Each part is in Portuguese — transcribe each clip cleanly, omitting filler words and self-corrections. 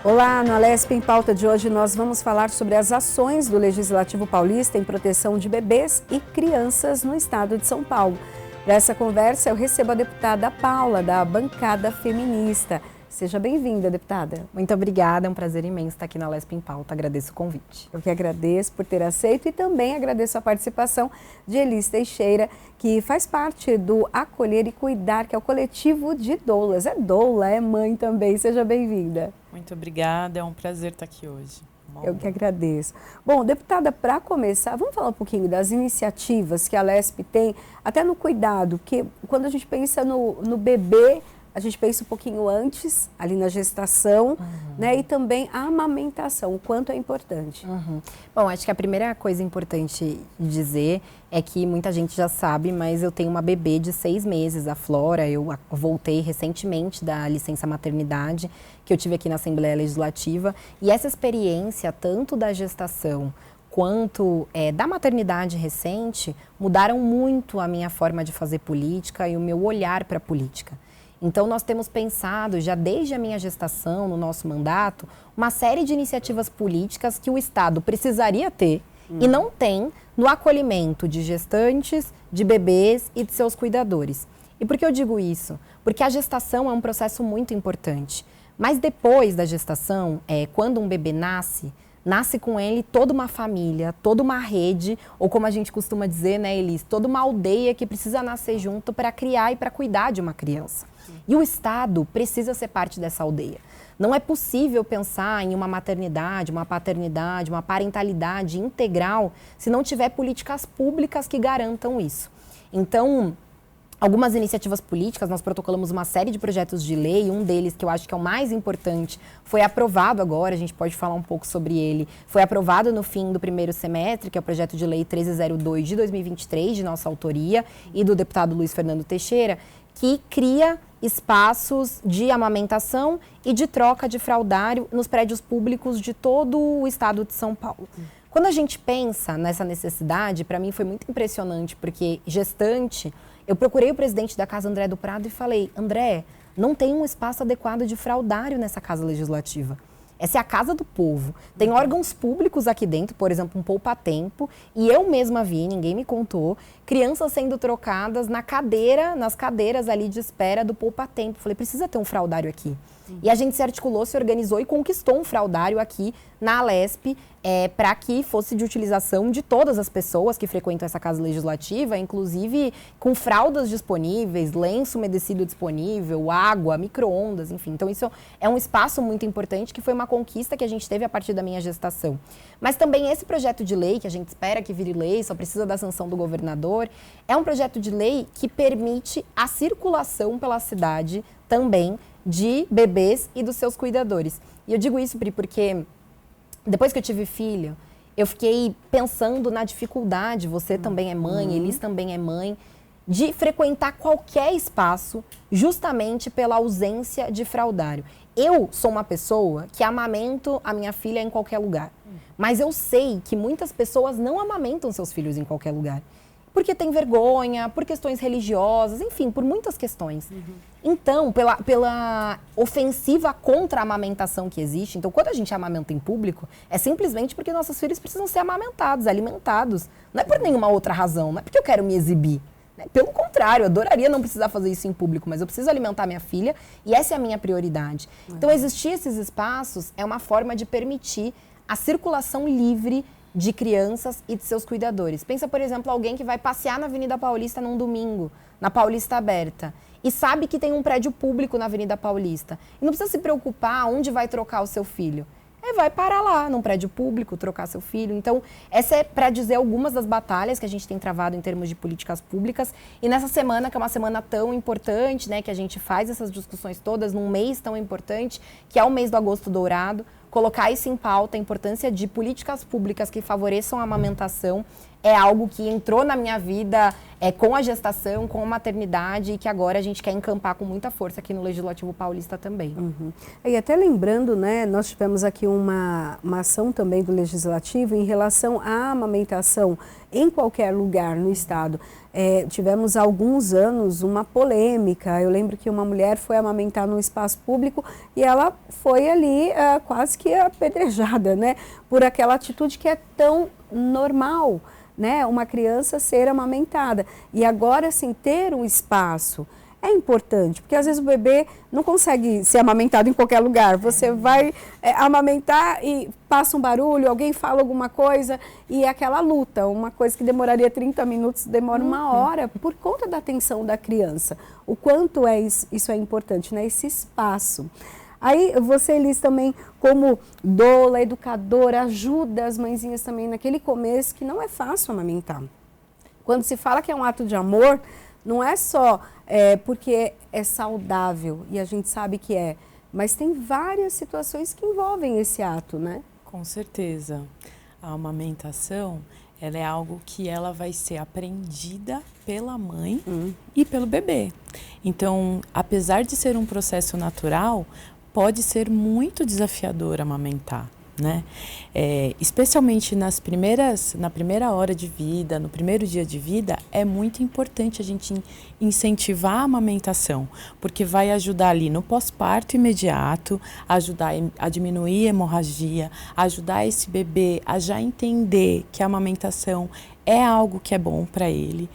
Olá, no Alesp em Pauta de hoje nós vamos falar sobre as ações do Legislativo Paulista em proteção de bebês e crianças no estado de São Paulo. Para essa conversa eu recebo a deputada Paula, da bancada feminista. Seja bem-vinda, deputada. Muito obrigada, é um prazer imenso estar aqui na Alesp em Pauta, agradeço o convite. Eu que agradeço por ter aceito e também agradeço a participação de Elis Teixeira, que faz parte do Acolher e Cuidar, que é o coletivo de doulas. É doula, é mãe também, seja bem-vinda. Muito obrigada, é um prazer estar aqui hoje. Eu que agradeço. Bom, deputada, para começar, vamos falar um pouquinho das iniciativas que a Alesp tem, até no cuidado, porque quando a gente pensa no bebê, a gente pensa um pouquinho antes, ali na gestação, né? E também a amamentação, o quanto é importante. Bom, acho que a primeira coisa importante de dizer é que muita gente já sabe, mas eu tenho uma bebê de 6 meses, a Flora. Eu voltei recentemente da licença maternidade, que eu tive aqui na Assembleia Legislativa. E essa experiência, tanto da gestação quanto da maternidade recente, mudaram muito a minha forma de fazer política e o meu olhar para a política. Então, nós temos pensado, já desde a minha gestação, no nosso mandato, uma série de iniciativas políticas que o Estado precisaria ter e não tem no acolhimento de gestantes, de bebês e de seus cuidadores. E por que eu digo isso? Porque a gestação é um processo muito importante. Mas depois da gestação, quando um bebê nasce com ele toda uma família, toda uma rede, ou como a gente costuma dizer, né, Elis, toda uma aldeia que precisa nascer junto para criar e para cuidar de uma criança. E o Estado precisa ser parte dessa aldeia. Não é possível pensar em uma maternidade, uma paternidade, uma parentalidade integral se não tiver políticas públicas que garantam isso. Então, algumas iniciativas políticas, nós protocolamos uma série de projetos de lei, um deles que eu acho que é o mais importante, foi aprovado agora, a gente pode falar um pouco sobre ele, foi aprovado no fim do primeiro semestre, que é o projeto de lei 1302 de 2023, de nossa autoria, e do deputado Luiz Fernando Teixeira, que cria espaços de amamentação e de troca de fraldário nos prédios públicos de todo o estado de São Paulo. Quando a gente pensa nessa necessidade, para mim foi muito impressionante, porque gestante, eu procurei o presidente da Casa, André do Prado, e falei, André, não tem um espaço adequado de fraldário nessa Casa Legislativa. Essa é a casa do povo. Tem órgãos públicos aqui dentro, por exemplo, um poupa-tempo, e eu mesma vi, ninguém me contou, crianças sendo trocadas nas cadeiras ali de espera do poupa-tempo. Falei, precisa ter um fraldário aqui. E a gente se articulou, se organizou e conquistou um fraldário aqui na Alesp, para que fosse de utilização de todas as pessoas que frequentam essa Casa Legislativa, inclusive com fraldas disponíveis, lenço umedecido disponível, água, micro-ondas, enfim. Então isso é um espaço muito importante, que foi uma conquista que a gente teve a partir da minha gestação. Mas também esse projeto de lei, que a gente espera que vire lei, só precisa da sanção do governador, é um projeto de lei que permite a circulação pela cidade também de bebês e dos seus cuidadores. E eu digo isso, Pri, porque depois que eu tive filho, eu fiquei pensando na dificuldade, você também é mãe, Elis também é mãe, de frequentar qualquer espaço justamente pela ausência de fraldário. Eu sou uma pessoa que amamento a minha filha em qualquer lugar, mas eu sei que muitas pessoas não amamentam seus filhos em qualquer lugar. Porque tem vergonha, por questões religiosas, enfim, por muitas questões. Então, pela ofensiva contra a amamentação que existe, então quando a gente amamenta em público, é simplesmente porque nossos filhos precisam ser amamentados, alimentados. Não é por nenhuma outra razão, não é porque eu quero me exibir. Né? Pelo contrário, eu adoraria não precisar fazer isso em público, mas eu preciso alimentar minha filha e essa é a minha prioridade. Então, existir esses espaços é uma forma de permitir a circulação livre de crianças e de seus cuidadores. Pensa, por exemplo, alguém que vai passear na Avenida Paulista num domingo, na Paulista Aberta, e sabe que tem um prédio público na Avenida Paulista. E não precisa se preocupar onde vai trocar o seu filho. Ele vai parar lá, num prédio público, trocar seu filho. Então, essa é para dizer algumas das batalhas que a gente tem travado em termos de políticas públicas. E nessa semana, que é uma semana tão importante, né, que a gente faz essas discussões todas num mês tão importante, que é o mês do Agosto Dourado, colocar isso em pauta, a importância de políticas públicas que favoreçam a amamentação, é algo que entrou na minha vida com a gestação, com a maternidade e que agora a gente quer encampar com muita força aqui no Legislativo Paulista também. Uhum. E até lembrando, né, nós tivemos aqui uma ação também do Legislativo em relação à amamentação em qualquer lugar no estado. Tivemos há alguns anos uma polêmica. Eu lembro que uma mulher foi amamentar num espaço público e ela foi ali quase que apedrejada, né, por aquela atitude que é tão normal, né, uma criança ser amamentada. E agora, assim, ter um espaço é importante, porque às vezes o bebê não consegue ser amamentado em qualquer lugar. Você vai amamentar e passa um barulho, alguém fala alguma coisa e é aquela luta. Uma coisa que demoraria 30 minutos, demora uma hora por conta da atenção da criança. O quanto isso é importante, né, esse espaço. Aí você, Elis, também como doula, educadora, ajuda as mãezinhas também naquele começo que não é fácil amamentar. Quando se fala que é um ato de amor, não é só porque é saudável, e a gente sabe que é, mas tem várias situações que envolvem esse ato, né? Com certeza. A amamentação, ela é algo que ela vai ser aprendida pela mãe e pelo bebê. Então, apesar de ser um processo natural, pode ser muito desafiador amamentar, né? Especialmente na primeira hora de vida, no primeiro dia de vida, é muito importante a gente incentivar a amamentação, porque vai ajudar ali no pós-parto imediato, ajudar a diminuir a hemorragia, ajudar esse bebê a já entender que a amamentação é algo que é bom para ele.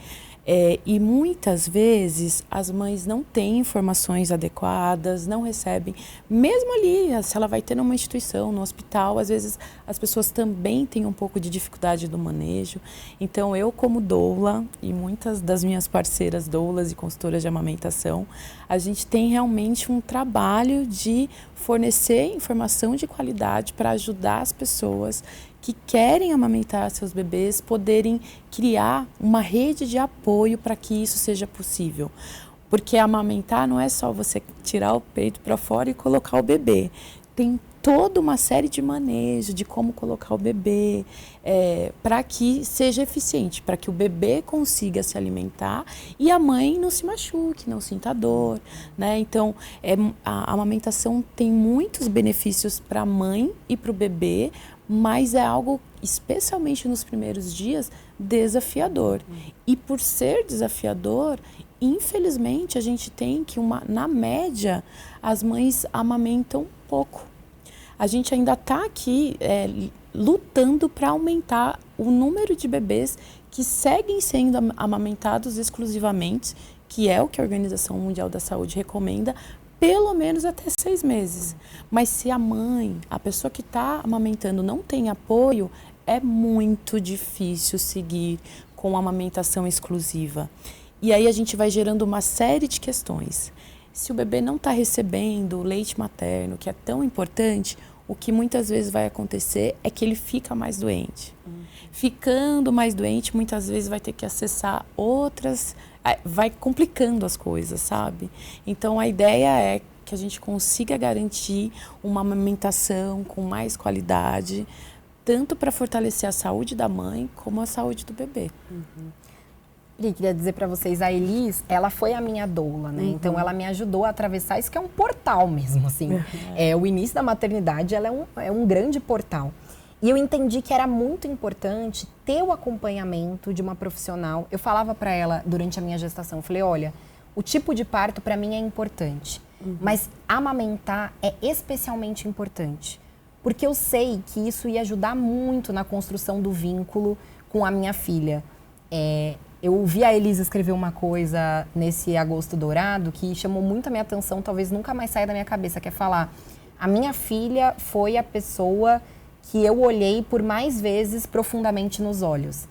E muitas vezes as mães não têm informações adequadas, não recebem, mesmo ali, se ela vai ter numa instituição, no hospital, às vezes as pessoas também têm um pouco de dificuldade do manejo. Então eu, como doula, e muitas das minhas parceiras doulas e consultoras de amamentação, a gente tem realmente um trabalho de fornecer informação de qualidade para ajudar as pessoas que querem amamentar seus bebês, poderem criar uma rede de apoio para que isso seja possível. Porque amamentar não é só você tirar o peito para fora e colocar o bebê. Tem toda uma série de manejo de como colocar o bebê para que seja eficiente, para que o bebê consiga se alimentar e a mãe não se machuque, não sinta dor, né? Então, a amamentação tem muitos benefícios para a mãe e para o bebê, mas é algo, especialmente nos primeiros dias, desafiador. E por ser desafiador, infelizmente, a gente tem que, na média, as mães amamentam pouco. A gente ainda está aqui lutando para aumentar o número de bebês que seguem sendo amamentados exclusivamente, que é o que a Organização Mundial da Saúde recomenda, pelo menos até 6 meses. Mas se a mãe, a pessoa que está amamentando, não tem apoio, é muito difícil seguir com a amamentação exclusiva. E aí a gente vai gerando uma série de questões. Se o bebê não está recebendo o leite materno, que é tão importante, o que muitas vezes vai acontecer é que ele fica mais doente. Ficando mais doente, muitas vezes vai ter que acessar outras, vai complicando as coisas, sabe? Então a ideia é que a gente consiga garantir uma amamentação com mais qualidade, tanto para fortalecer a saúde da mãe como a saúde do bebê. E queria dizer para vocês, a Elis, ela foi a minha doula, né? Então ela me ajudou a atravessar isso que é um portal mesmo, assim. O início da maternidade, ela é um grande portal. E eu entendi que era muito importante ter o acompanhamento de uma profissional. Eu falava para ela durante a minha gestação, eu falei, olha, o tipo de parto para mim é importante, mas amamentar é especialmente importante, porque eu sei que isso ia ajudar muito na construção do vínculo com a minha filha. Eu ouvi a Elisa escrever uma coisa nesse Agosto Dourado que chamou muito a minha atenção, talvez nunca mais saia da minha cabeça, que é falar, a minha filha foi a pessoa que eu olhei por mais vezes profundamente nos olhos.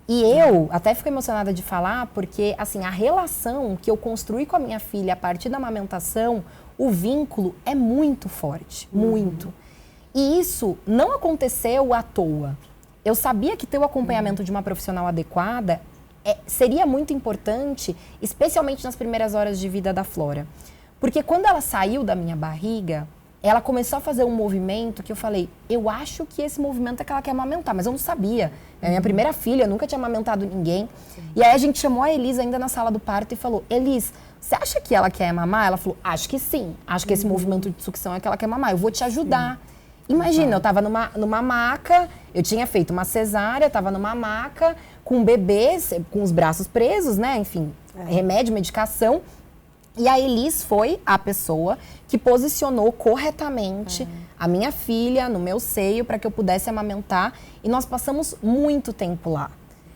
E eu até fico emocionada de falar, porque assim, a relação que eu construí com a minha filha a partir da amamentação, o vínculo é muito forte, muito. E isso não aconteceu à toa. Eu sabia que ter o acompanhamento de uma profissional adequada seria muito importante, especialmente nas primeiras horas de vida da Flora. Porque quando ela saiu da minha barriga, ela começou a fazer um movimento que eu falei, eu acho que esse movimento é que ela quer amamentar, mas eu não sabia. É a minha primeira filha, eu nunca tinha amamentado ninguém. E aí a gente chamou a Elis ainda na sala do parto e falou, Elis, você acha que ela quer mamar? Ela falou, acho que sim. Acho que esse movimento de sucção é que ela quer mamar. Eu vou te ajudar. Imagina, eu tava numa maca, eu tinha feito uma cesárea, tava numa maca com um bebê, com os braços presos, né? Enfim, remédio, medicação. E a Elis foi a pessoa que posicionou corretamente a minha filha no meu seio para que eu pudesse amamentar. E nós passamos muito tempo lá.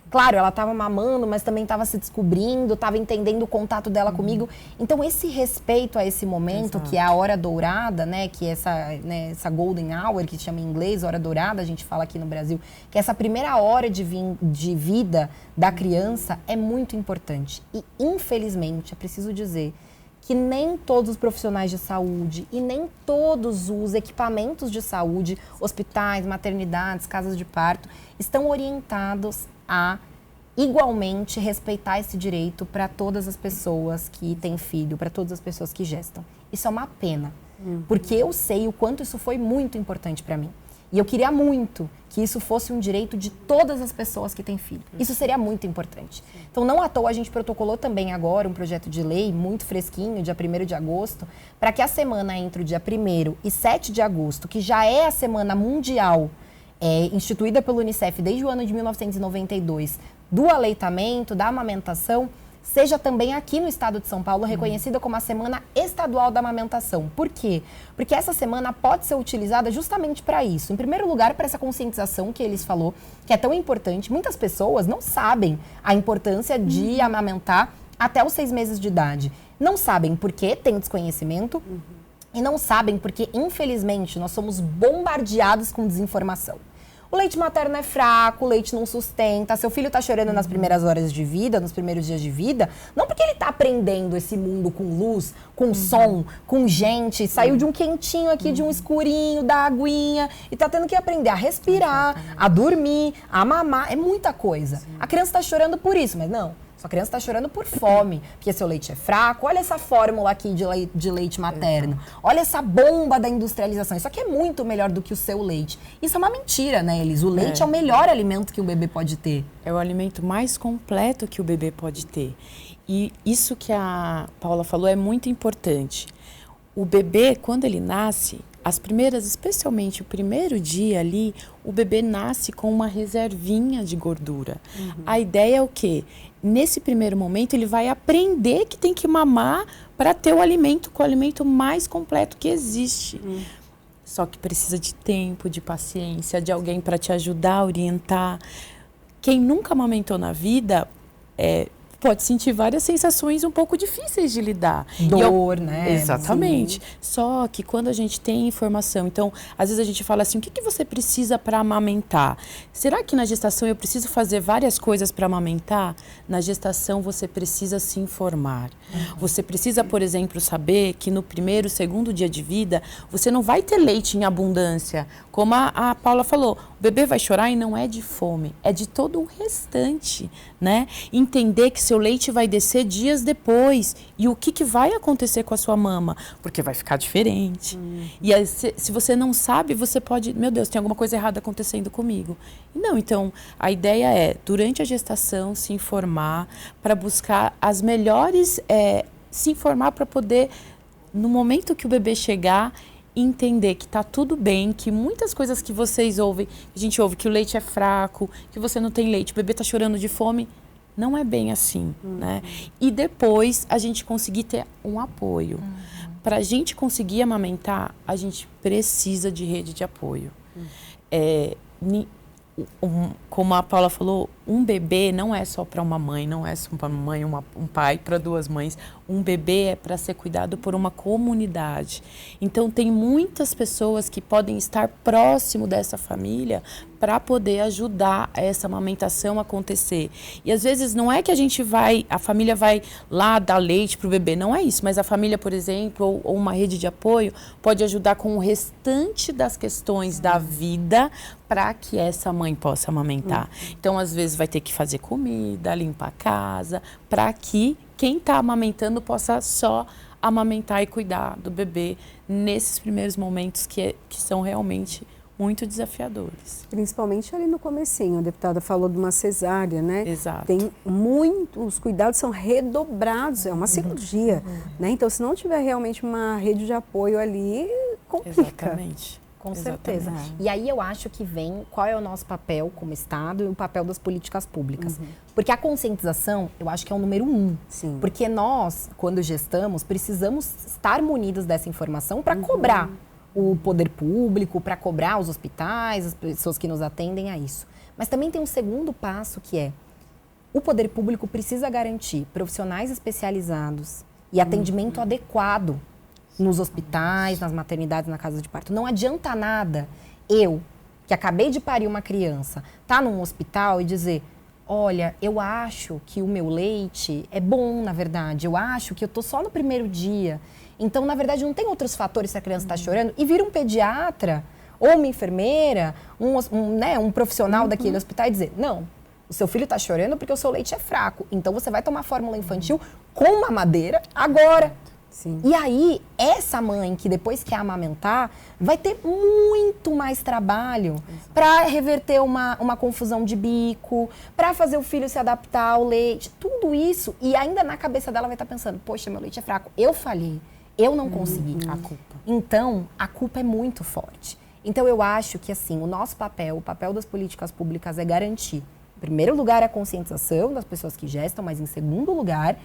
Claro, ela estava mamando, mas também estava se descobrindo, estava entendendo o contato dela comigo. Então, esse respeito a esse momento, que é a hora dourada, né? Que é essa golden hour, que chama em inglês, hora dourada, a gente fala aqui no Brasil, que essa primeira hora de vida da criança é muito importante. E, infelizmente, é preciso dizer que nem todos os profissionais de saúde e nem todos os equipamentos de saúde, hospitais, maternidades, casas de parto, estão orientados a igualmente respeitar esse direito para todas as pessoas que têm filho, para todas as pessoas que gestam. Isso é uma pena, porque eu sei o quanto isso foi muito importante para mim. E eu queria muito que isso fosse um direito de todas as pessoas que têm filho. Isso seria muito importante. Então, não à toa, a gente protocolou também agora um projeto de lei muito fresquinho, dia 1º de agosto, para que a semana entre o dia 1º e 7 de agosto, que já é a semana mundial instituída pelo Unicef desde o ano de 1992, do aleitamento, da amamentação, seja também aqui no estado de São Paulo reconhecida como a Semana Estadual da Amamentação. Por quê? Porque essa semana pode ser utilizada justamente para isso. Em primeiro lugar, para essa conscientização que eles falou, que é tão importante. Muitas pessoas não sabem a importância de amamentar até os 6 meses de idade. Não sabem por quê, tem desconhecimento, e não sabem porque, infelizmente, nós somos bombardeados com desinformação. O leite materno é fraco, o leite não sustenta, seu filho está chorando nas primeiras horas de vida, nos primeiros dias de vida, não porque ele está aprendendo esse mundo com luz, com som, com gente, saiu de um quentinho aqui, de um escurinho, da aguinha, e está tendo que aprender a respirar, a dormir, a mamar, é muita coisa. A criança está chorando por isso, mas não. Sua criança está chorando por fome, porque seu leite é fraco. Olha essa fórmula aqui de leite materno. Olha essa bomba da industrialização. Isso aqui é muito melhor do que o seu leite. Isso é uma mentira, né, Elis? O leite é o melhor alimento que o bebê pode ter. É o alimento mais completo que o bebê pode ter. E isso que a Paula falou é muito importante. O bebê, quando ele nasce, as primeiras, especialmente o primeiro dia ali, o bebê nasce com uma reservinha de gordura. A ideia é o quê? Nesse primeiro momento, ele vai aprender que tem que mamar para ter o alimento mais completo que existe. Só que precisa de tempo, de paciência, de alguém para te ajudar a orientar. Quem nunca amamentou na vida pode sentir várias sensações um pouco difíceis de lidar. Dor, né? Exatamente. Sim. Só que quando a gente tem informação, então, às vezes a gente fala assim, o que você precisa para amamentar? Será que na gestação eu preciso fazer várias coisas para amamentar? Na gestação você precisa se informar. Você precisa, por exemplo, saber que no primeiro, segundo dia de vida, você não vai ter leite em abundância. Como a Paula falou, o bebê vai chorar e não é de fome, é de todo o restante, né? Entender que seu leite vai descer dias depois e o que vai acontecer com a sua mama, porque vai ficar diferente. E aí, se você não sabe, você pode, meu Deus, tem alguma coisa errada acontecendo comigo. E não, então a ideia é, durante a gestação, se informar para buscar as melhores, se informar para poder, no momento que o bebê chegar, entender que tá tudo bem, que muitas coisas que vocês ouvem, a gente ouve que o leite é fraco, que você não tem leite, o bebê tá chorando de fome, não é bem assim, né? E depois a gente conseguir ter um apoio. Para a gente conseguir amamentar, a gente precisa de rede de apoio. Como a Paula falou, um bebê não é só para uma mãe, não é só para uma mãe, um pai, para 2 mães. Um bebê é para ser cuidado por uma comunidade. Então, tem muitas pessoas que podem estar próximo dessa família para poder ajudar essa amamentação a acontecer. E às vezes não é que a família vai lá dar leite para o bebê, não é isso. Mas a família, por exemplo, ou uma rede de apoio, pode ajudar com o restante das questões da vida para que essa mãe possa amamentar. Então, às vezes, vai ter que fazer comida, limpar a casa, para que quem está amamentando possa só amamentar e cuidar do bebê nesses primeiros momentos que são realmente muito desafiadores. Principalmente ali no comecinho, a deputada falou de uma cesárea, né? Exato. Tem os cuidados são redobrados, é uma cirurgia, né? Então, se não tiver realmente uma rede de apoio ali, complica. Exatamente. Com Exatamente. certeza. E aí eu acho que vem qual é o nosso papel como Estado e o papel das políticas públicas. Porque a conscientização, eu acho que é o número 1. Sim. Porque nós, quando gestamos, precisamos estar munidos dessa informação para cobrar o poder público, para cobrar os hospitais, as pessoas que nos atendem a isso. Mas também tem um segundo passo que é o poder público precisa garantir profissionais especializados e atendimento adequado nos hospitais, nas maternidades, na casa de parto. Não adianta nada eu, que acabei de parir uma criança, tá num hospital e dizer, olha, eu acho que o meu leite é bom, na verdade. Eu acho que eu tô só no primeiro dia. Então, na verdade, não tem outros fatores se a criança está chorando. E vira um pediatra ou uma enfermeira, um profissional daquele hospital e dizer, não, o seu filho está chorando porque o seu leite é fraco. Então, você vai tomar fórmula infantil com mamadeira agora. Sim. E aí, essa mãe que depois quer amamentar, vai ter muito mais trabalho para reverter uma confusão de bico, para fazer o filho se adaptar ao leite, tudo isso. E ainda na cabeça dela vai estar pensando, poxa, meu leite é fraco, eu falhei, eu não consegui. A culpa. Então, a culpa é muito forte. Então, eu acho que, assim, o nosso papel, o papel das políticas públicas é garantir, em primeiro lugar, a conscientização das pessoas que gestam, mas em segundo lugar,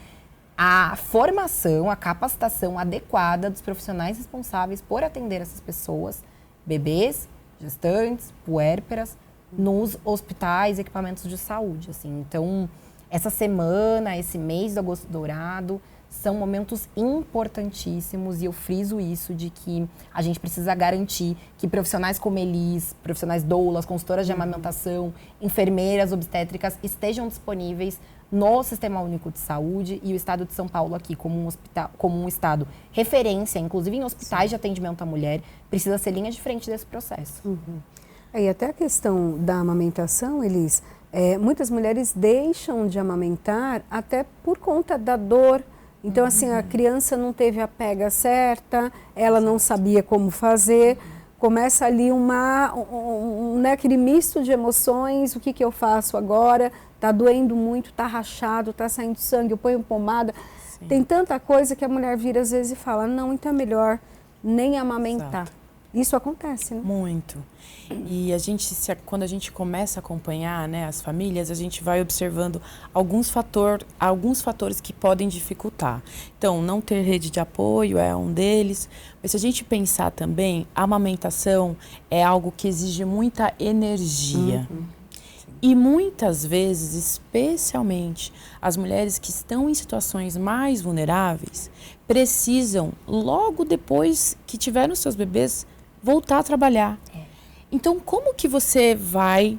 a formação, a capacitação adequada dos profissionais responsáveis por atender essas pessoas, bebês, gestantes, puérperas, nos hospitais e equipamentos de saúde. Assim. Então, essa semana, esse mês do Agosto Dourado, são momentos importantíssimos e eu friso isso de que a gente precisa garantir que profissionais como Elis, profissionais doulas, consultoras de amamentação, enfermeiras obstétricas estejam disponíveis no Sistema Único de Saúde e o Estado de São Paulo aqui como um estado referência, inclusive em hospitais de atendimento à mulher, precisa ser linha de frente desse processo. E até a questão da amamentação, Elis, muitas mulheres deixam de amamentar até por conta da dor. Então, assim, a criança não teve a pega certa, ela não sabia como fazer, começa ali aquele misto de emoções, o que eu faço agora? Tá doendo muito, tá rachado, tá saindo sangue, eu ponho pomada. Sim. Tem tanta coisa que a mulher vira às vezes e fala, não, então é melhor nem amamentar. Exato. Isso acontece, né? Muito. E quando a gente começa a acompanhar, né, as famílias, a gente vai observando alguns fatores que podem dificultar. Então, não ter rede de apoio é um deles. Mas se a gente pensar também, a amamentação é algo que exige muita energia. E muitas vezes, especialmente as mulheres que estão em situações mais vulneráveis, precisam, logo depois que tiveram seus bebês, voltar a trabalhar. Então, como que você vai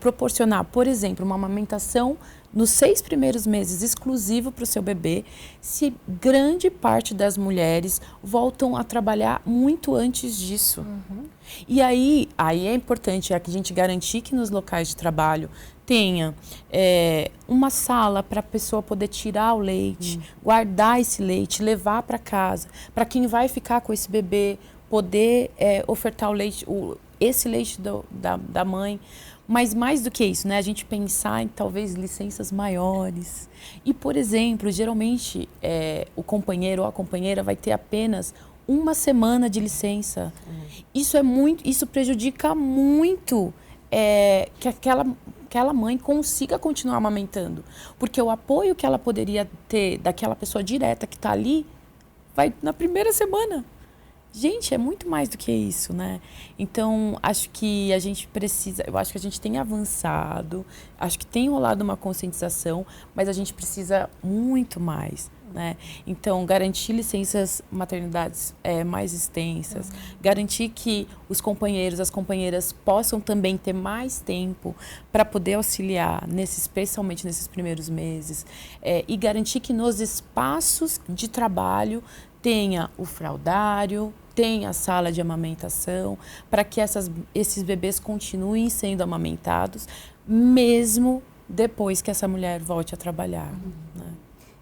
proporcionar, por exemplo, uma amamentação nos 6 primeiros meses exclusivo para o seu bebê, se grande parte das mulheres voltam a trabalhar muito antes disso? E aí é importante que a gente garantir que nos locais de trabalho tenha uma sala para a pessoa poder tirar o leite, guardar esse leite, levar para casa, para quem vai ficar com esse bebê, poder ofertar esse leite da mãe. Mas mais do que isso, né? A gente pensar em talvez licenças maiores. E, por exemplo, geralmente o companheiro ou a companheira vai ter apenas 1 semana de licença. Isso prejudica muito que aquela mãe consiga continuar amamentando. Porque o apoio que ela poderia ter daquela pessoa direta que está ali vai na primeira semana. Gente, é muito mais do que isso, né? Então, acho que a gente eu acho que a gente tem avançado, acho que tem rolado uma conscientização, mas a gente precisa muito mais, né? Então, garantir licenças maternidades mais extensas, garantir que os companheiros, as companheiras possam também ter mais tempo para poder auxiliar, especialmente nesses primeiros meses, e garantir que nos espaços de trabalho tenha o fraldário, tenha a sala de amamentação, para que esses bebês continuem sendo amamentados, mesmo depois que essa mulher volte a trabalhar. Né?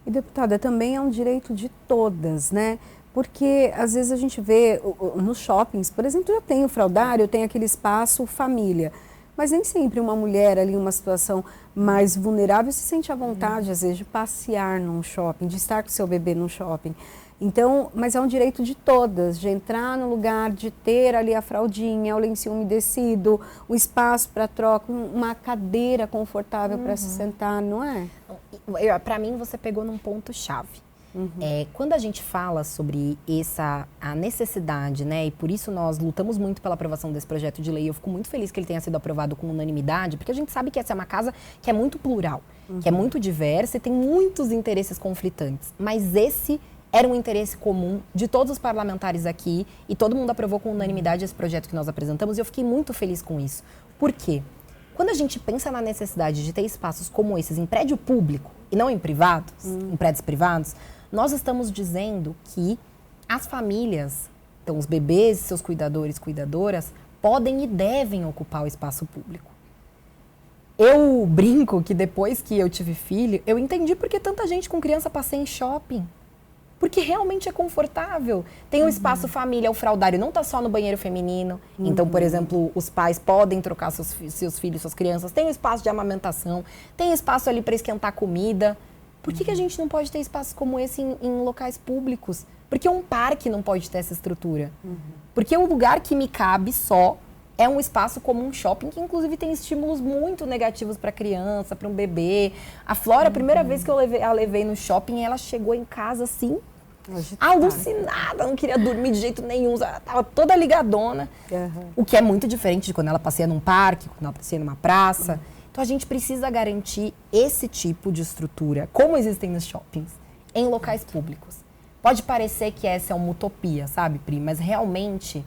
E, deputada, também é um direito de todas, né? Porque às vezes a gente vê nos shoppings, por exemplo, já tem o fraldário, tem aquele espaço família. Mas nem sempre uma mulher ali em uma situação mais vulnerável se sente à vontade, às vezes, de passear num shopping, de estar com seu bebê num shopping. Então, mas é um direito de todas, de entrar no lugar, de ter ali a fraldinha, o lencinho umedecido, o espaço para troca, uma cadeira confortável para se sentar, não é? Para mim, você pegou num ponto-chave. Quando a gente fala sobre a necessidade, né, e por isso nós lutamos muito pela aprovação desse projeto de lei, eu fico muito feliz que ele tenha sido aprovado com unanimidade, porque a gente sabe que essa é uma casa que é muito plural, que é muito diversa e tem muitos interesses conflitantes, mas esse era um interesse comum de todos os parlamentares aqui e todo mundo aprovou com unanimidade esse projeto que nós apresentamos e eu fiquei muito feliz com isso. Por quê? Quando a gente pensa na necessidade de ter espaços como esses em prédio público e não em privados, em prédios privados, nós estamos dizendo que as famílias, então os bebês, seus cuidadores, cuidadoras, podem e devem ocupar o espaço público. Eu brinco que depois que eu tive filho, eu entendi porque tanta gente com criança passeia em shopping. Porque realmente é confortável. Tem um espaço família, o fraldário não está só no banheiro feminino. Então, por exemplo, os pais podem trocar seus filhos, suas crianças. Tem um espaço de amamentação, tem espaço ali para esquentar comida. Por que a gente não pode ter espaços como esse em locais públicos? Porque um parque não pode ter essa estrutura. Porque o lugar que me cabe só é um espaço como um shopping, que inclusive tem estímulos muito negativos para a criança, para um bebê. A Flora, a primeira vez que a levei no shopping, ela chegou em casa assim, alucinada, não queria dormir de jeito nenhum, ela estava toda ligadona. O que é muito diferente de quando ela passeia num parque, quando ela passeia numa praça. Então a gente precisa garantir esse tipo de estrutura, como existem nos shoppings, em locais públicos. Pode parecer que essa é uma utopia, sabe, Pri? Mas realmente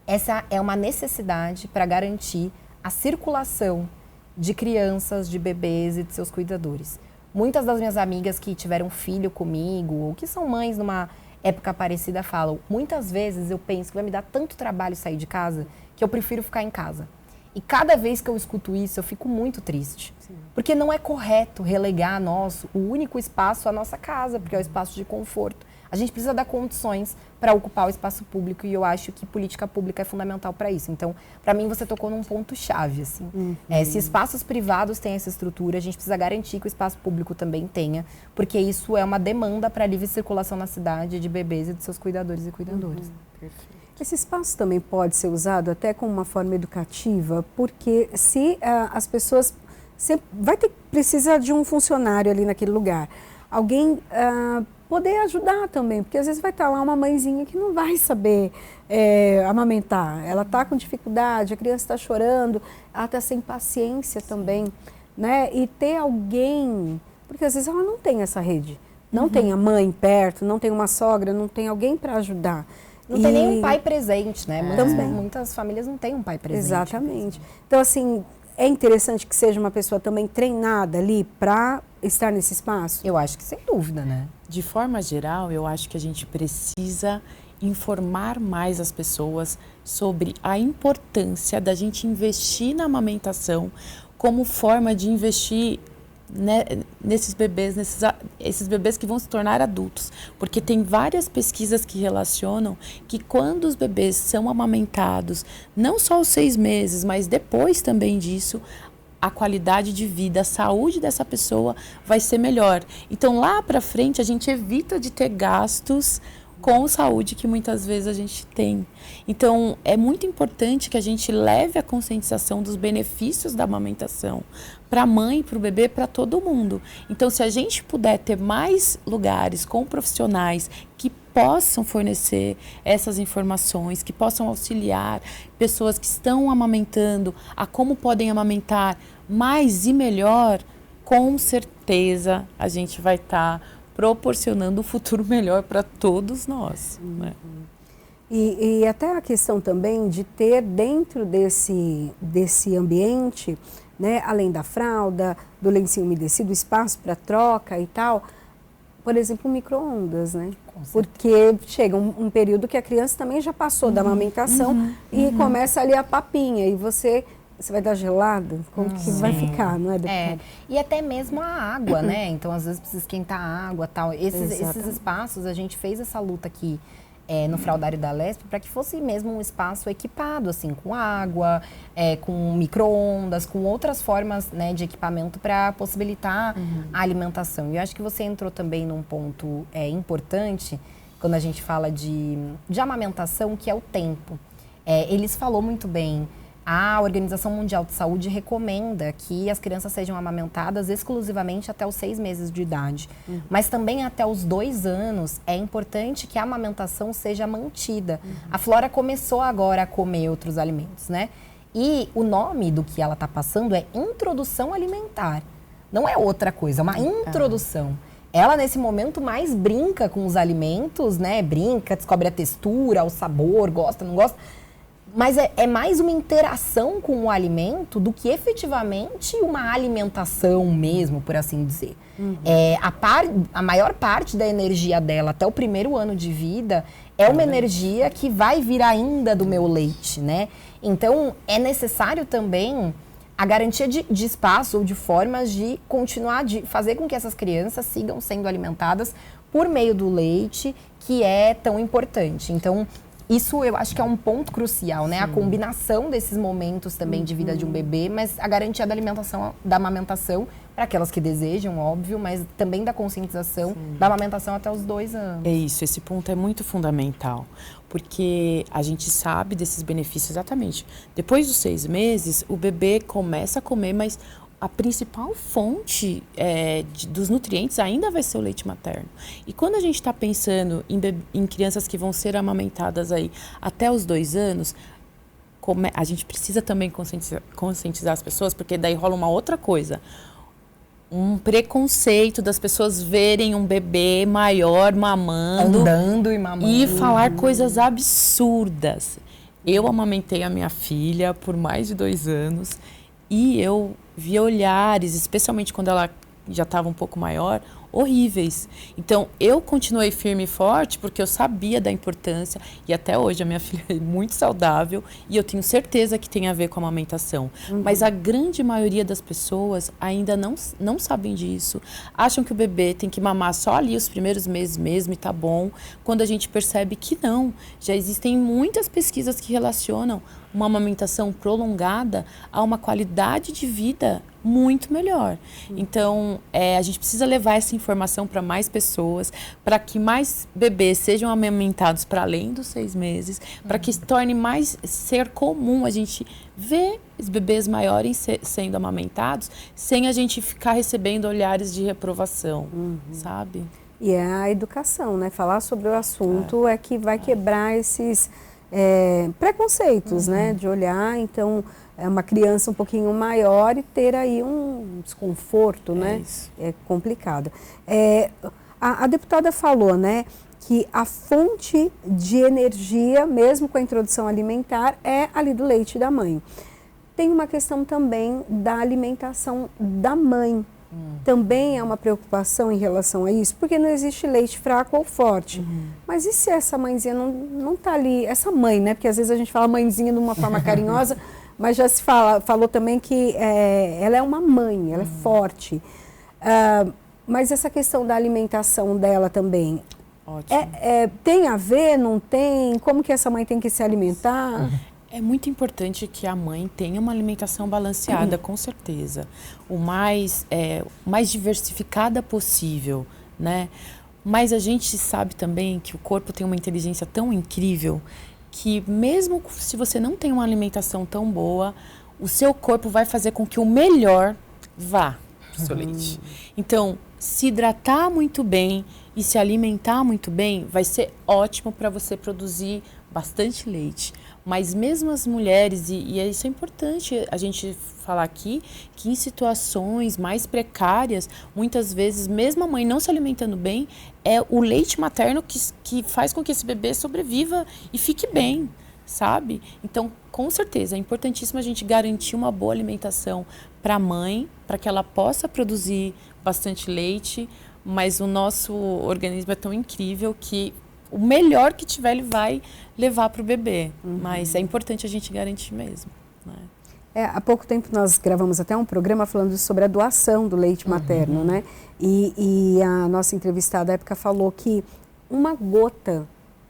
essa é uma necessidade para garantir a circulação de crianças, de bebês e de seus cuidadores. Muitas das minhas amigas que tiveram filho comigo ou que são mães numa época parecida falam, muitas vezes eu penso que vai me dar tanto trabalho sair de casa que eu prefiro ficar em casa. E cada vez que eu escuto isso, eu fico muito triste. Sim. Porque não é correto relegar o único espaço à nossa casa, porque é o espaço de conforto. A gente precisa dar condições para ocupar o espaço público e eu acho que política pública é fundamental para isso. Então, para mim, você tocou num ponto-chave. Assim. Se espaços privados têm essa estrutura, a gente precisa garantir que o espaço público também tenha, porque isso é uma demanda para a livre circulação na cidade de bebês e de seus cuidadores e cuidadoras. Perfeito. Esse espaço também pode ser usado até como uma forma educativa, porque se as pessoas... precisa de um funcionário ali naquele lugar. Alguém poder ajudar também, porque às vezes vai estar lá uma mãezinha que não vai saber amamentar. Ela está com dificuldade, a criança está chorando, ela está sem paciência também, né? E ter alguém... Porque às vezes ela não tem essa rede. Não tem a mãe perto, não tem uma sogra, não tem alguém para ajudar. Não tem nem um pai presente, né? Muitas famílias não têm um pai presente. Exatamente. Então, assim, é interessante que seja uma pessoa também treinada ali para estar nesse espaço? Eu acho que sem dúvida, né? De forma geral, eu acho que a gente precisa informar mais as pessoas sobre a importância da gente investir na amamentação como forma de investir nesses bebês, esses bebês que vão se tornar adultos, porque tem várias pesquisas que relacionam que quando os bebês são amamentados, não só aos 6 meses, mas depois também disso, a qualidade de vida, a saúde dessa pessoa vai ser melhor. Então lá para frente a gente evita de ter gastos com saúde que muitas vezes a gente tem. Então, é muito importante que a gente leve a conscientização dos benefícios da amamentação para a mãe, para o bebê, para todo mundo. Então, se a gente puder ter mais lugares com profissionais que possam fornecer essas informações, que possam auxiliar pessoas que estão amamentando a como podem amamentar mais e melhor, com certeza a gente vai estar proporcionando um futuro melhor para todos nós. Né? E até a questão também de ter dentro desse ambiente, né, além da fralda, do lencinho umedecido, espaço para troca e tal, por exemplo, micro-ondas, né? Porque chega um período que a criança também já passou da amamentação e começa ali a papinha e você Você vai dar gelado? Como que vai ficar, não é, deputada? E até mesmo a água, né? Então, às vezes, precisa esquentar a água e tal. Esses espaços, a gente fez essa luta aqui no fraldário da Lesp para que fosse mesmo um espaço equipado, assim, com água, com micro-ondas, com outras formas, né, de equipamento para possibilitar a alimentação. E eu acho que você entrou também num ponto importante, quando a gente fala de amamentação, que é o tempo. Eles falou muito bem. A Organização Mundial de Saúde recomenda que as crianças sejam amamentadas exclusivamente até os 6 meses de idade. Mas também até os 2 anos é importante que a amamentação seja mantida. A Flora começou agora a comer outros alimentos, né? E o nome do que ela está passando é introdução alimentar. Não é outra coisa, é uma introdução. Ela, nesse momento, mais brinca com os alimentos, né? Brinca, descobre a textura, o sabor, gosta, não gosta. Mas é mais uma interação com o alimento do que efetivamente uma alimentação mesmo, por assim dizer. A maior parte da energia dela até o primeiro ano de vida é uma energia que vai vir ainda do meu leite, né? Então, é necessário também a garantia de espaço ou de formas de continuar, de fazer com que essas crianças sigam sendo alimentadas por meio do leite, que é tão importante. Então, isso eu acho que é um ponto crucial, né? Sim. A combinação desses momentos também de vida de um bebê, mas a garantia da alimentação, da amamentação, para aquelas que desejam, óbvio, mas também da conscientização da amamentação até os 2 anos. É isso, esse ponto é muito fundamental, porque a gente sabe desses benefícios exatamente. Depois dos 6 meses, o bebê começa a comer, mas a principal fonte dos nutrientes ainda vai ser o leite materno. E quando a gente está pensando em crianças que vão ser amamentadas aí até os 2 anos, a gente precisa também conscientizar as pessoas, porque daí rola uma outra coisa. Um preconceito das pessoas verem um bebê maior mamando. Andando e mamando. E falar coisas absurdas. Eu amamentei a minha filha por mais de 2 anos e eu vi olhares, especialmente quando ela já estava um pouco maior, horríveis. Então, eu continuei firme e forte porque eu sabia da importância e até hoje a minha filha é muito saudável e eu tenho certeza que tem a ver com a amamentação. Mas a grande maioria das pessoas ainda não sabem disso. Acham que o bebê tem que mamar só ali os primeiros meses mesmo e tá bom, quando a gente percebe que não. Já existem muitas pesquisas que relacionam uma amamentação prolongada a uma qualidade de vida muito melhor. Então, a gente precisa levar essa informação para mais pessoas, para que mais bebês sejam amamentados para além dos 6 meses, para que se torne mais ser comum a gente ver os bebês maiores sendo amamentados, sem a gente ficar recebendo olhares de reprovação, sabe? E é a educação, né? Falar sobre o assunto é que vai quebrar esses preconceitos, né? De olhar, então, uma criança um pouquinho maior e ter aí um desconforto, né? Isso. É complicado. A deputada falou, né, que a fonte de energia, mesmo com a introdução alimentar, é ali do leite da mãe. Tem uma questão também da alimentação da mãe. Também é uma preocupação em relação a isso, porque não existe leite fraco ou forte. Mas e se essa mãezinha não está ali, essa mãe, né? Porque às vezes a gente fala mãezinha de uma forma carinhosa, mas já se falou também que ela é uma mãe, ela é forte. Mas essa questão da alimentação dela também, tem a ver, não tem? Como que essa mãe tem que se alimentar? É muito importante que a mãe tenha uma alimentação balanceada, com certeza. O mais diversificada possível, né? Mas a gente sabe também que o corpo tem uma inteligência tão incrível que mesmo se você não tem uma alimentação tão boa, o seu corpo vai fazer com que o melhor vá para o seu leite. Então, se hidratar muito bem e se alimentar muito bem vai ser ótimo para você produzir bastante leite. Mas mesmo as mulheres, e isso é importante a gente falar aqui, que em situações mais precárias, muitas vezes, mesmo a mãe não se alimentando bem, é o leite materno que faz com que esse bebê sobreviva e fique bem, sabe? Então, com certeza, é importantíssimo a gente garantir uma boa alimentação para a mãe, para que ela possa produzir bastante leite, mas o nosso organismo é tão incrível que o melhor que tiver, ele vai levar para o bebê. Mas é importante a gente garantir mesmo, né? Há pouco tempo nós gravamos até um programa falando sobre a doação do leite materno, né? E a nossa entrevistada à época falou que uma gota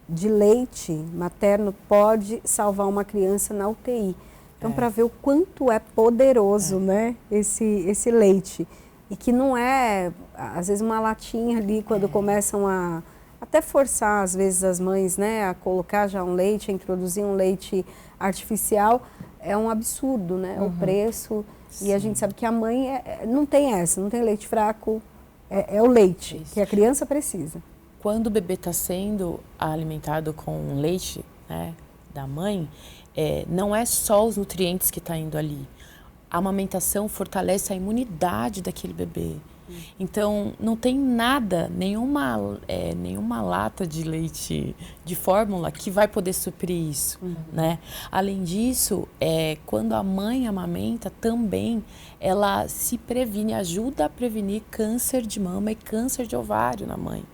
de leite materno pode salvar uma criança na UTI. Então, para ver o quanto é poderoso, né, esse leite. E que não é, às vezes, uma latinha ali, quando começam a até forçar, às vezes, as mães, né, a colocar já um leite, a introduzir um leite artificial, é um absurdo, né, o preço. Sim. E a gente sabe que a mãe não tem essa, não tem leite fraco, é o leite que a criança precisa. Quando o bebê está sendo alimentado com leite, né, da mãe, não é só os nutrientes que estão indo ali. A amamentação fortalece a imunidade daquele bebê. Então, não tem nada, nenhuma lata de leite de fórmula que vai poder suprir isso, né? Além disso, quando a mãe amamenta, também ela se previne, ajuda a prevenir câncer de mama e câncer de ovário na mãe.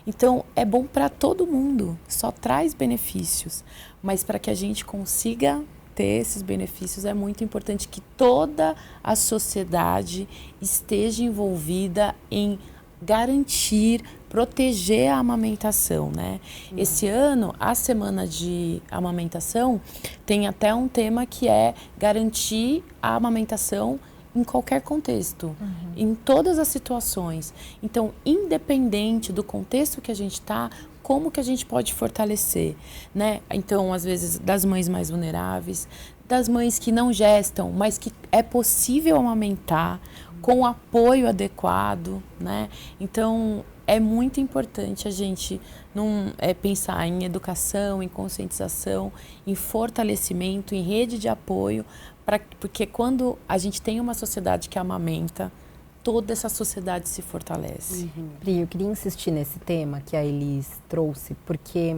Então, é bom para todo mundo, só traz benefícios. Mas para que a gente consiga ter esses benefícios, é muito importante que toda a sociedade esteja envolvida em garantir, proteger a amamentação, né? Esse ano, a semana de amamentação tem até um tema que é garantir a amamentação em qualquer contexto, em todas as situações. Então, independente do contexto que a gente está, como que a gente pode fortalecer, né? Então, às vezes, das mães mais vulneráveis, das mães que não gestam, mas que é possível amamentar com apoio adequado, né? Então, é muito importante a gente pensar em educação, em conscientização, em fortalecimento, em rede de apoio, porque quando a gente tem uma sociedade que amamenta, toda essa sociedade se fortalece. Pri, eu queria insistir nesse tema que a Elis trouxe, porque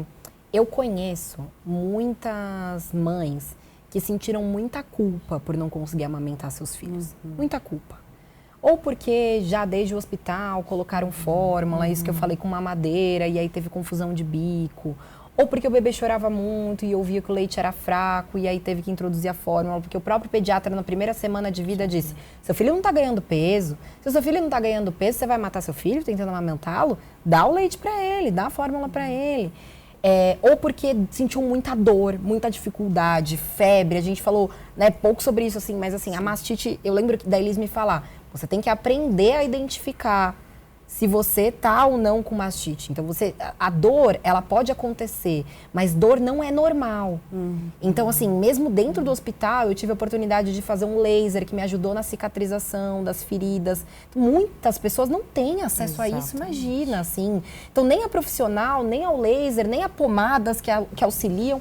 eu conheço muitas mães que sentiram muita culpa por não conseguir amamentar seus filhos. Muita culpa. Ou porque já desde o hospital colocaram fórmula, isso que eu falei com mamadeira, e aí teve confusão de bico. Ou porque o bebê chorava muito e eu via que o leite era fraco e aí teve que introduzir a fórmula, porque o próprio pediatra na primeira semana de vida disse: seu filho não está ganhando peso, se o seu filho não está ganhando peso, você vai matar seu filho tentando amamentá-lo? Dá o leite para ele, dá a fórmula para ele. Ou porque sentiu muita dor, muita dificuldade, febre, a gente falou, né, pouco sobre isso, assim, mas assim, a mastite, eu lembro da Elis me falar, você tem que aprender a identificar se você tá ou não com mastite. Então, a dor, ela pode acontecer, mas dor não é normal. Então, assim, mesmo dentro do hospital, eu tive a oportunidade de fazer um laser que me ajudou na cicatrização das feridas. Muitas pessoas não têm acesso a isso, imagina, assim. Então, nem a profissional, nem ao laser, nem a pomadas que auxiliam.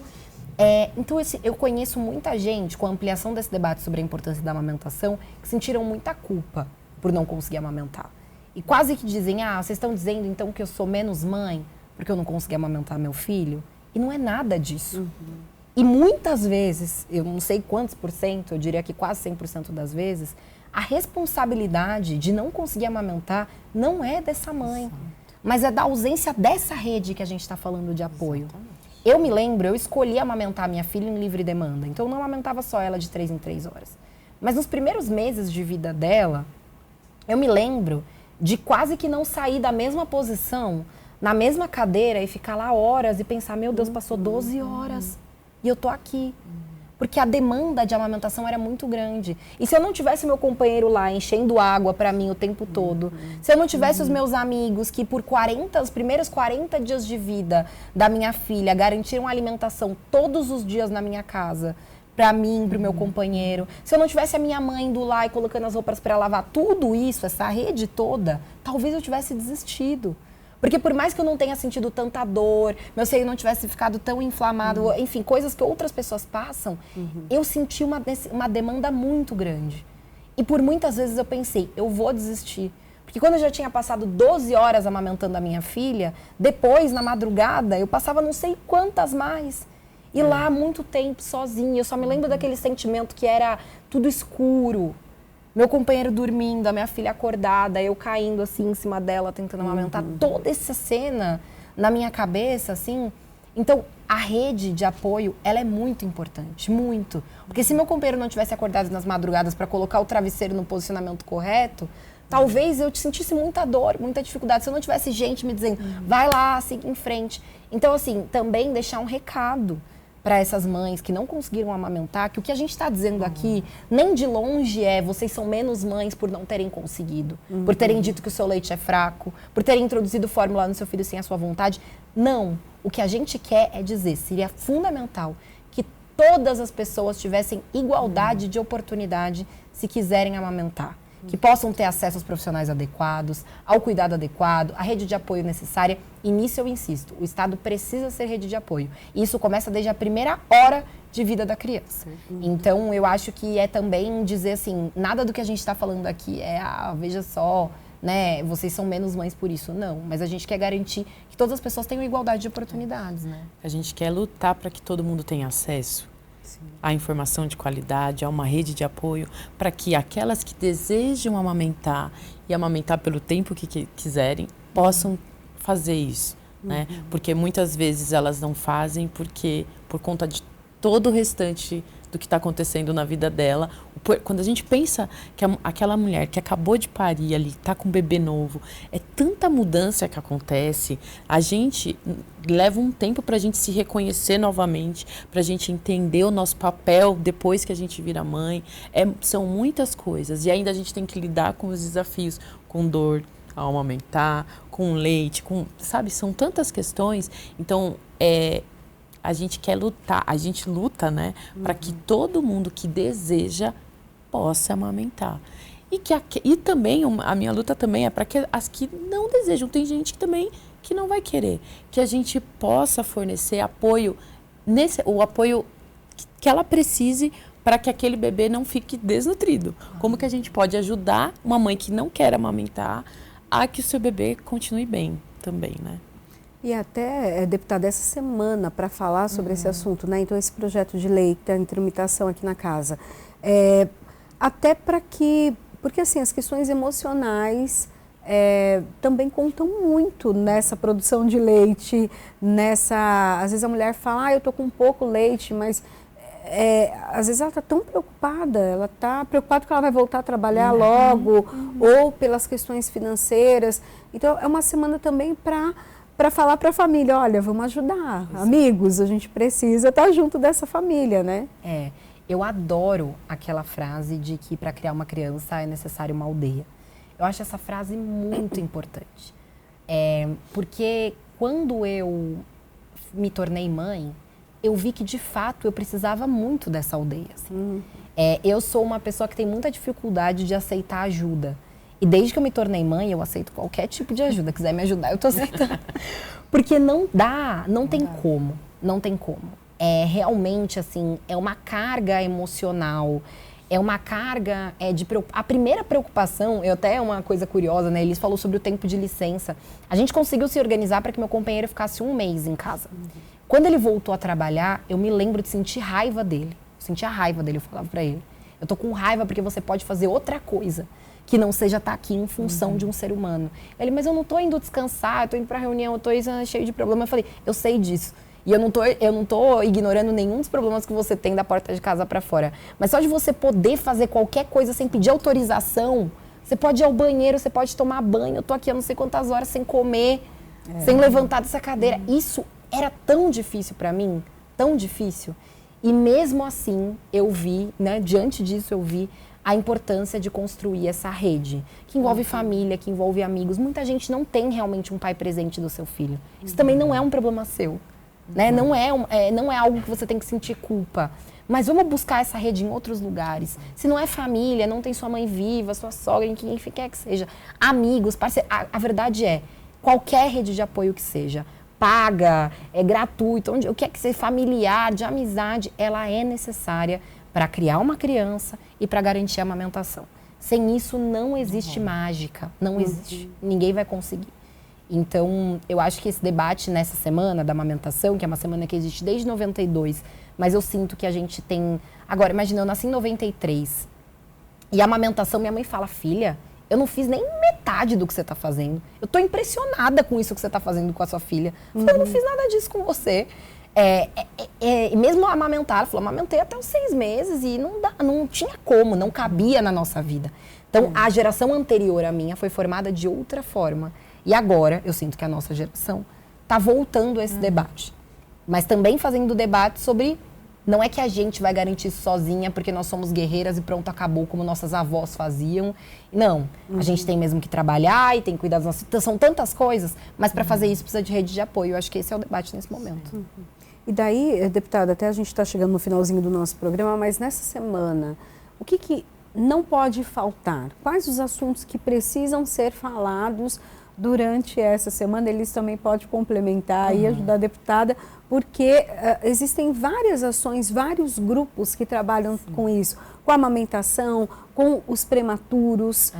Então, eu conheço muita gente, com a ampliação desse debate sobre a importância da amamentação, que sentiram muita culpa por não conseguir amamentar. E quase que dizem, vocês estão dizendo então que eu sou menos mãe porque eu não consegui amamentar meu filho? E não é nada disso. E muitas vezes, eu não sei quantos por cento, eu diria que quase 100% das vezes, a responsabilidade de não conseguir amamentar não é dessa mãe, mas é da ausência dessa rede que a gente está falando de apoio. Eu me lembro, eu escolhi amamentar minha filha em livre demanda, então eu não amamentava só ela de 3 em 3 horas. Mas nos primeiros meses de vida dela, eu me lembro de quase que não sair da mesma posição, na mesma cadeira e ficar lá horas e pensar, meu Deus, passou 12 horas e eu tô aqui. Porque a demanda de amamentação era muito grande. E se eu não tivesse meu companheiro lá enchendo água para mim o tempo todo, se eu não tivesse os meus amigos que por os primeiros 40 dias de vida da minha filha garantiram alimentação todos os dias na minha casa, para mim, para o meu companheiro. Se eu não tivesse a minha mãe indo lá e colocando as roupas para lavar, tudo isso, essa rede toda, talvez eu tivesse desistido. Porque por mais que eu não tenha sentido tanta dor, meu seio não tivesse ficado tão inflamado, enfim, coisas que outras pessoas passam, eu senti uma demanda muito grande. E por muitas vezes eu pensei, eu vou desistir. Porque quando eu já tinha passado 12 horas amamentando a minha filha, depois, na madrugada, eu passava não sei quantas mais. E lá, muito tempo, sozinha. Eu só me lembro daquele sentimento que era tudo escuro. Meu companheiro dormindo, a minha filha acordada, eu caindo assim em cima dela, tentando amamentar. Toda essa cena na minha cabeça, assim, Então, a rede de apoio, ela é muito importante, muito. Porque se meu companheiro não tivesse acordado nas madrugadas para colocar o travesseiro no posicionamento correto, talvez eu sentisse muita dor, muita dificuldade. Se eu não tivesse gente me dizendo, vai lá, siga em frente. Então, assim, também deixar um recado para essas mães que não conseguiram amamentar, que o que a gente está dizendo aqui, nem de longe vocês são menos mães por não terem conseguido, por terem dito que o seu leite é fraco, por terem introduzido fórmula no seu filho sem a sua vontade. Não, o que a gente quer é dizer, seria fundamental que todas as pessoas tivessem igualdade de oportunidade se quiserem amamentar. Que possam ter acesso aos profissionais adequados, ao cuidado adequado, à rede de apoio necessária. E nisso eu insisto, o Estado precisa ser rede de apoio. E isso começa desde a primeira hora de vida da criança. Então, eu acho que é também dizer assim, nada do que a gente está falando aqui veja só, né, vocês são menos mães por isso. Não, mas a gente quer garantir que todas as pessoas tenham igualdade de oportunidades, né? A gente quer lutar para que todo mundo tenha acesso a informação de qualidade, a uma rede de apoio, para que aquelas que desejam amamentar e amamentar pelo tempo que quiserem, possam fazer isso, né? Porque muitas vezes elas não fazem porque por conta de todo o restante do que está acontecendo na vida dela. Quando a gente pensa que aquela mulher que acabou de parir ali, está com um bebê novo, é tanta mudança que acontece, a gente leva um tempo para a gente se reconhecer novamente, para a gente entender o nosso papel depois que a gente vira mãe. São muitas coisas e ainda a gente tem que lidar com os desafios, com dor ao amamentar, com leite, sabe? São tantas questões. Então, a gente quer lutar, a gente luta, né, para que todo mundo que deseja possa amamentar. E também, a minha luta também é para que as que não desejam, tem gente que também que não vai querer, que a gente possa fornecer apoio, o apoio que ela precise para que aquele bebê não fique desnutrido. Como que a gente pode ajudar uma mãe que não quer amamentar a que o seu bebê continue bem também, né? E até, deputada, essa semana para falar sobre esse assunto, né? Então, esse projeto de lei que está em tramitação aqui na casa, até para que, porque assim, as questões emocionais também contam muito nessa produção de leite, às vezes a mulher fala, eu tô com pouco leite, mas às vezes ela está tão preocupada, que ela vai voltar a trabalhar logo, ou pelas questões financeiras. Então, é uma semana também para falar para a família, olha, vamos ajudar, amigos, a gente precisa estar junto dessa família, né? Eu adoro aquela frase de que para criar uma criança é necessário uma aldeia. Eu acho essa frase muito importante, porque quando eu me tornei mãe, eu vi que de fato eu precisava muito dessa aldeia. Assim. Eu sou uma pessoa que tem muita dificuldade de aceitar ajuda. E desde que eu me tornei mãe, eu aceito qualquer tipo de ajuda. Quiser me ajudar, eu tô aceitando. Porque não tem como. Realmente, assim, é uma carga emocional, é uma carga a primeira preocupação, até uma coisa curiosa, né? Elis falou sobre o tempo de licença. A gente conseguiu se organizar para que meu companheiro ficasse 1 mês em casa. Quando ele voltou a trabalhar, eu me lembro de sentir raiva dele. Eu falava para ele, eu tô com raiva porque você pode fazer outra coisa que não seja estar aqui em função de um ser humano. Ele, mas eu não tô indo descansar, eu tô indo pra reunião, eu tô cheio de problema. Eu falei, eu sei disso. E eu não tô ignorando nenhum dos problemas que você tem da porta de casa para fora. Mas só de você poder fazer qualquer coisa sem pedir autorização, você pode ir ao banheiro, você pode tomar banho, eu tô aqui há não sei quantas horas sem comer, sem levantar dessa cadeira. Isso era tão difícil para mim, tão difícil. E mesmo assim, eu vi, né, diante disso eu vi a importância de construir essa rede, que envolve família, que envolve amigos. Muita gente não tem realmente um pai presente do seu filho. Isso também não é um problema seu. Né? Não é algo que você tem que sentir culpa. Mas vamos buscar essa rede em outros lugares. Se não é família, não tem sua mãe viva, sua sogra, quem quer que seja, amigos, parceiros. A verdade é, qualquer rede de apoio que seja, paga, gratuito, o que é que seja, familiar, de amizade, ela é necessária para criar uma criança e para garantir a amamentação. Sem isso não existe mágica, não existe. Ninguém vai conseguir. Então, eu acho que esse debate nessa semana da amamentação, que é uma semana que existe desde 92, mas eu sinto que a gente tem... Agora, imagina, eu nasci em 93 e a amamentação, minha mãe fala, filha, eu não fiz nem metade metade do que você está fazendo. Eu tô impressionada com isso que você está fazendo com a sua filha. Eu falei, eu não fiz nada disso com você. E mesmo amamentar, ela falou, amamentei até os 6 meses e não tinha como, não cabia na nossa vida. Então, a geração anterior à minha foi formada de outra forma. E agora, eu sinto que a nossa geração está voltando a esse debate. Mas também fazendo debate sobre... Não é que a gente vai garantir isso sozinha porque nós somos guerreiras e pronto, acabou, como nossas avós faziam. Não, a gente tem mesmo que trabalhar e tem que cuidar das nossas... Então, são tantas coisas, mas para fazer isso precisa de rede de apoio. Eu acho que esse é o debate nesse momento. E daí, deputada, até a gente está chegando no finalzinho do nosso programa, mas nessa semana, o que não pode faltar? Quais os assuntos que precisam ser falados durante essa semana? Eles também podem complementar e ajudar a deputada, porque existem várias ações, vários grupos que trabalham com isso, com a amamentação, com os prematuros,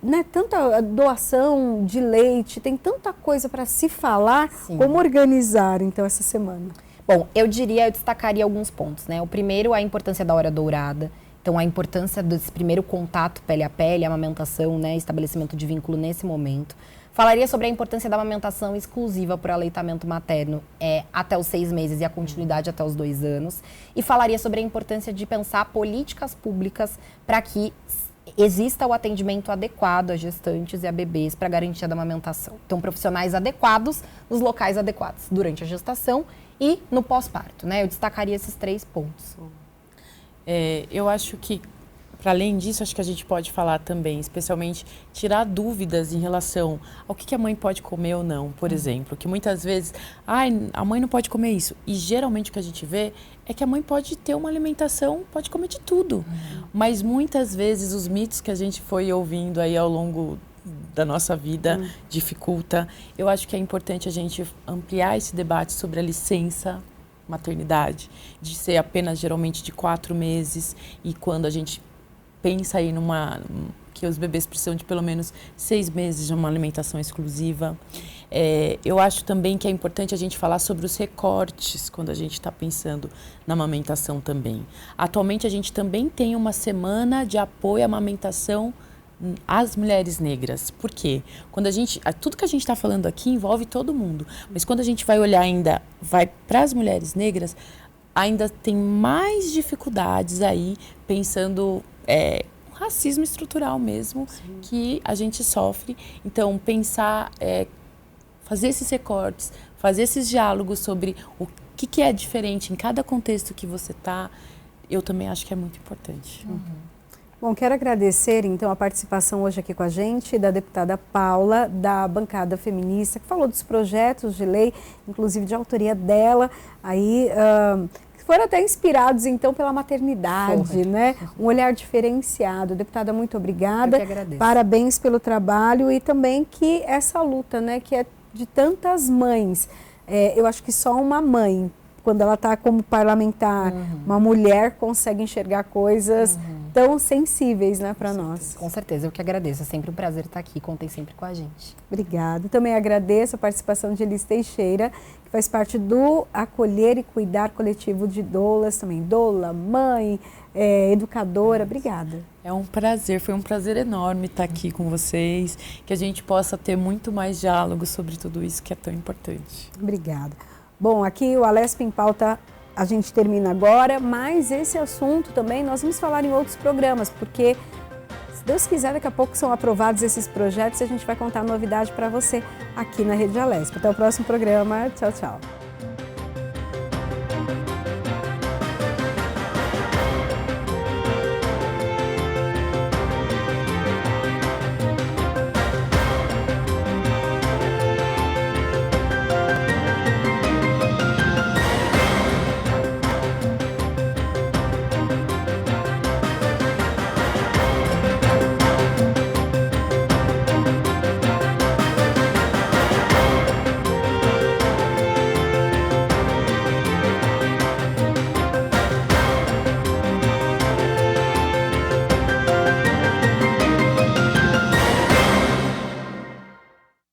né, tanta doação de leite, tem tanta coisa para se falar. Como organizar, então, essa semana? Bom, eu destacaria alguns pontos, né? O primeiro, a importância da hora dourada. Então, a importância desse primeiro contato pele a pele, amamentação, né, estabelecimento de vínculo nesse momento. Falaria sobre a importância da amamentação exclusiva para o aleitamento materno até os 6 meses e a continuidade até os 2 anos. E falaria sobre a importância de pensar políticas públicas para que exista o atendimento adequado a gestantes e a bebês para garantia da amamentação. Então, profissionais adequados nos locais adequados durante a gestação e no pós-parto, né? Eu destacaria esses 3 pontos. Eu acho que, para além disso, acho que a gente pode falar também, especialmente, tirar dúvidas em relação ao que a mãe pode comer ou não, por exemplo. Que muitas vezes, a mãe não pode comer isso. E geralmente o que a gente vê é que a mãe pode ter uma alimentação, pode comer de tudo. Mas muitas vezes os mitos que a gente foi ouvindo aí ao longo da nossa vida dificulta. Eu acho que é importante a gente ampliar esse debate sobre a licença maternidade, de ser apenas geralmente de 4 meses, e quando a gente pensa aí que os bebês precisam de pelo menos 6 meses de uma alimentação exclusiva. Eu acho também que é importante a gente falar sobre os recortes quando a gente está pensando na amamentação também. Atualmente a gente também tem uma semana de apoio à amamentação às mulheres negras. Por quê? Tudo que a gente está falando aqui envolve todo mundo, mas quando a gente vai olhar vai para as mulheres negras, ainda tem mais dificuldades aí, pensando racismo estrutural mesmo, que a gente sofre. Então, pensar, fazer esses recortes, fazer esses diálogos sobre o que é diferente em cada contexto que você está, eu também acho que é muito importante. Bom, quero agradecer, então, a participação hoje aqui com a gente da deputada Paula, da bancada feminista, que falou dos projetos de lei, inclusive de autoria dela, aí foram até inspirados, então, pela maternidade, né? Um olhar diferenciado. Deputada, muito obrigada. Eu que agradeço. Parabéns pelo trabalho e também que essa luta, né, que é de tantas mães. Eu acho que só uma mãe, quando ela está como parlamentar, uma mulher consegue enxergar coisas tão sensíveis, né, para nós. Com certeza, eu que agradeço. É sempre um prazer estar aqui. Contem sempre com a gente. Obrigada. Também agradeço a participação de Elis Teixeira, que faz parte do Acolher e Cuidar Coletivo de doulas, também doula, mãe, educadora. Obrigada. É um prazer, foi um prazer enorme estar aqui com vocês, que a gente possa ter muito mais diálogo sobre tudo isso que é tão importante. Obrigada. Bom, aqui o Alesp em Pauta a gente termina agora, mas esse assunto também nós vamos falar em outros programas, porque, se Deus quiser, daqui a pouco são aprovados esses projetos e a gente vai contar novidade para você aqui na Rede Alesp. Até o próximo programa. Tchau, tchau.